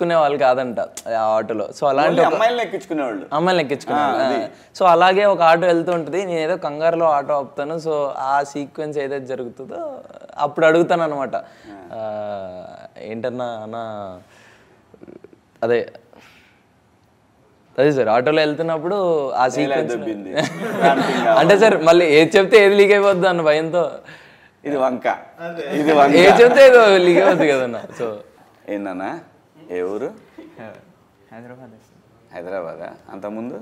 ఎక్కించుకునే వాళ్ళు కాదంట ఆ ఆటోలో. సో అలాంటి అమ్మాయిలను ఎక్కించుకునేవాళ్ళు. సో అలాగే ఒక ఆటో వెళ్తూ ఉంటుంది, నేను ఏదో కంగారులో ఆటో ఆపుతాను. సో ఆ సీక్వెన్స్ ఏదైతే జరుగుతుందో అప్పుడు అడుగుతాను అనమాట, ఏంటన్నా అన్న అదే సార్ ఆటోలో వెళ్తున్నప్పుడు ఆ సీక్వెన్స్ అంటే సార్ మళ్ళీ ఏది చెప్తే ఏది లీక్ అయిపోద్ది అన్న భయంతో, ఇది వంక ఏది చెప్తే ఏదో లీక్ అయిపోద్ది కదన్న. సో ఏంటన్నా ఏ ఊరు? హైదరాబాదా? అంతకుముందు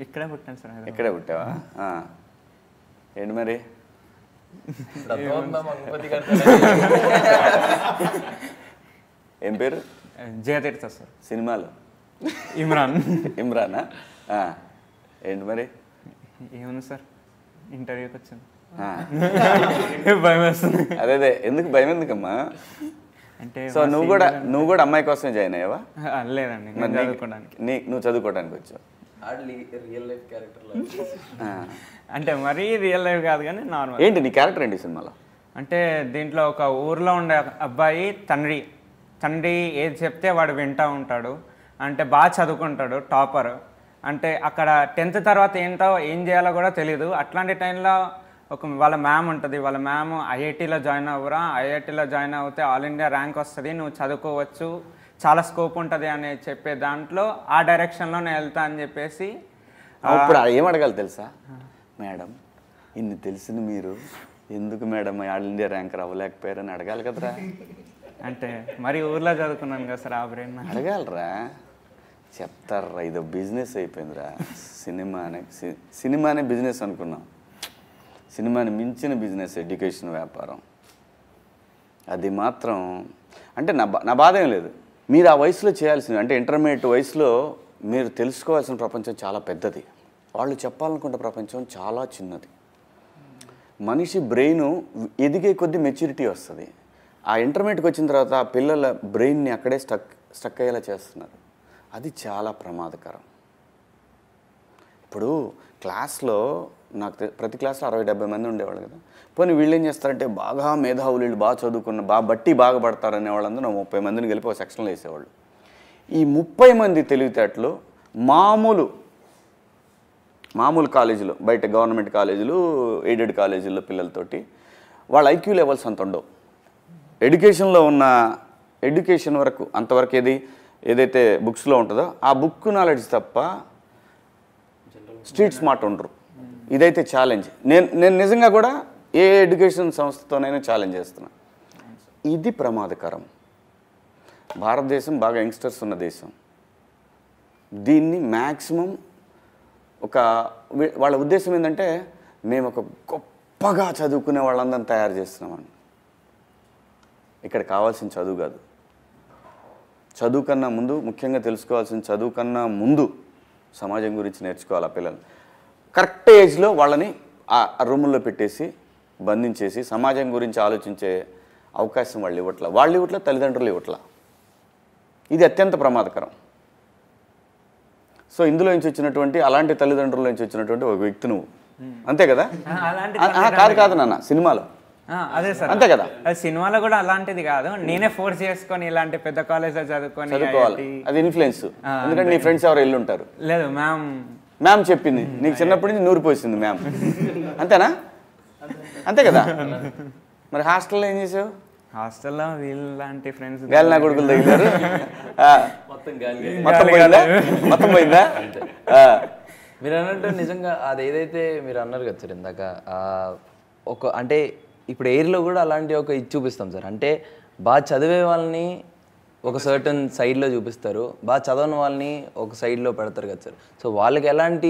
ఇక్కడే పుట్టాను సార్. ఇక్కడే పుట్టావా? ఏంటి మరి ఏం పేరు? జయతీర్థ సార్. సినిమాలు ఇమ్రానా? ఏంటి మరి? ఏముంది సార్, ఇంటర్వ్యూకి వచ్చాను. భయం వేస్తుంది. అదే ఎందుకు భయం ఎందుకమ్మా? అంటే సో నువ్వు కూడా అమ్మాయి కోసమే జాయిన్ అయ్యావా? లేదండి, నువ్వు చదువుకోవడానికి వచ్చావు. అంటే మరీ రియల్ లైఫ్ కాదు కానీ నార్మల్. ఏంటి నీ క్యారెక్టర్ ఏంటి సినిమాలో? అంటే దీంట్లో ఒక ఊర్లో ఉండే అబ్బాయి తండ్రి ఏది చెప్తే వాడు వింటూ ఉంటాడు. అంటే బాగా చదువుకుంటాడు, టాపర్. అంటే అక్కడ 10th తర్వాత ఏం చేయాలో కూడా తెలియదు. అట్లాంటి టైంలో వాళ్ళ మ్యామ్ ఉంటుంది. వాళ్ళ మ్యామ్ ఐఐటీలో జాయిన్ అవ్వరా, ఐఐటీలో జాయిన్ అవుతే ఆల్ ఇండియా ర్యాంక్ వస్తుంది, నువ్వు చదువుకోవచ్చు, చాలా స్కోప్ ఉంటుంది అని చెప్పే దాంట్లో ఆ డైరెక్షన్లో నేను వెళ్తా అని చెప్పేసి. ఇప్పుడు ఏం అడగాలి తెలుసా? మేడం ఇన్ని తెలిసింది మీరు ఎందుకు మేడం ఆల్ ఇండియా ర్యాంకర్ అవ్వలేకపోయారని అడగాలి కదరా. అంటే మరి ఊర్లో చదువుకున్నాను కదా సార్, ఆ బ్రెయిన్ అడగాలరా. చెప్తారా, ఇదో బిజినెస్ అయిపోయిందిరా. సినిమానే బిజినెస్ అనుకున్నాం. సినిమాని మించిన బిజినెస్ ఎడ్యుకేషన్, వ్యాపారం. అది మాత్రం అంటే నా బాధ ఏం లేదు. మీరు ఆ వయసులో చేయాల్సింది అంటే ఇంటర్మీడియట్ వయసులో మీరు తెలుసుకోవాల్సిన ప్రపంచం చాలా పెద్దది, వాళ్ళు చెప్పాలనుకున్న ప్రపంచం చాలా చిన్నది. మనిషి బ్రెయిన్ ఎదిగే కొద్దీ మెచ్యూరిటీ వస్తుంది. ఆ ఇంటర్మీడియట్కి వచ్చిన తర్వాత ఆ పిల్లల బ్రెయిన్ని అక్కడే స్టక్ అయ్యేలా చేస్తున్నారు. అది చాలా ప్రమాదకరం. ఇప్పుడు క్లాస్లో నాకు ప్రతి క్లాస్లో 60-70 మంది ఉండేవాళ్ళు కదా. పోనీ వీళ్ళు ఏం చేస్తారంటే బాగా మేధావులు, వీళ్ళు బాగా చదువుకున్న బాగా పడతారనే వాళ్ళందరూ 30 మందిని కలిపి ఒక సెక్షన్లో వేసేవాళ్ళు. ఈ 30 మంది తెలివితేటలు మామూలు కాలేజీలో, బయట గవర్నమెంట్ కాలేజీలు, ఎయిడెడ్ కాలేజీల్లో పిల్లలతోటి వాళ్ళ ఐక్యూ లెవెల్స్ అంత ఉండవు. ఎడ్యుకేషన్లో ఉన్న ఎడ్యుకేషన్ వరకు అంతవరకు ఏదైతే బుక్స్లో ఉంటుందో ఆ బుక్ నాలెడ్జ్ తప్ప స్ట్రీట్ స్మార్ట్ ఉండరు. ఇదైతే ఛాలెంజ్. నేను నిజంగా కూడా ఏ ఎడ్యుకేషన్ సంస్థతోనైనా ఛాలెంజ్ చేస్తున్నా. ఇది ప్రమాదకరం. భారతదేశం బాగా యంగ్స్టర్స్ ఉన్న దేశం. దీన్ని మ్యాక్సిమం వాళ్ళ ఉద్దేశం ఏంటంటే మేము ఒక గొప్పగా చదువుకునే వాళ్ళందరినీ తయారు చేస్తున్నామని. ఇక్కడ కావాల్సిన చదువు కాదు. చదువు కన్నా ముందు, ముఖ్యంగా తెలుసుకోవాల్సిన చదువు కన్నా ముందు సమాజం గురించి నేర్చుకోవాలి. ఆ పిల్లలు కరెక్ట్ ఏజ్లో వాళ్ళని ఆ రూముల్లో పెట్టేసి బంధించేసి సమాజం గురించి ఆలోచించే అవకాశం వాళ్ళు ఇవ్వట్ల, తల్లిదండ్రులు ఇవ్వట్ల. ఇది అత్యంత ప్రమాదకరం. సో ఇందులో నుంచి వచ్చినటువంటి అలాంటి తల్లిదండ్రుల నుంచి వచ్చినటువంటి ఒక వ్యక్తి నువ్వు, అంతే కదా? కాదు నాన్న, సినిమాలో అదే సార్, అంతే కదా? సినిమాలో కూడా అలాంటిది కాదు, నేనే ఫోర్స్ చేసుకొని ఇలాంటి పెద్ద కాలేజ్లో చదువుకోవాలి. అది ఇన్ఫ్లుయెన్స్. ఎందుకంటే నీ ఫ్రెండ్స్ ఎవరు వెళ్ళి ఉంటారు. లేదు, మ్యామ్ చెప్పింది నీకు చిన్నప్పటి నుంచి నూరిపోసింది మ్యామ్, అంతేనా? అంతే కదా? మరి హాస్టల్లో ఏం చేసావు? హాస్టల్లో వీళ్ళంటి ఫ్రెండ్స్ గాలి నా కొడుకులు తగిలారు. మొత్తం పోయిందా? మీరు అన్నట్టు నిజంగా అది ఏదైతే మీరు అన్నారు కదా సార్ ఇందాక, అంటే ఇప్పుడు ఎయిర్లో కూడా అలాంటి ఒక ఇది చూపిస్తాం సార్. అంటే బాగా చదివే వాళ్ళని ఒక సర్టన్ సైడ్లో చూపిస్తారు, బాగా చదవని వాళ్ళని ఒక సైడ్లో పెడతారు కదా సార్. సో వాళ్ళకి ఎలాంటి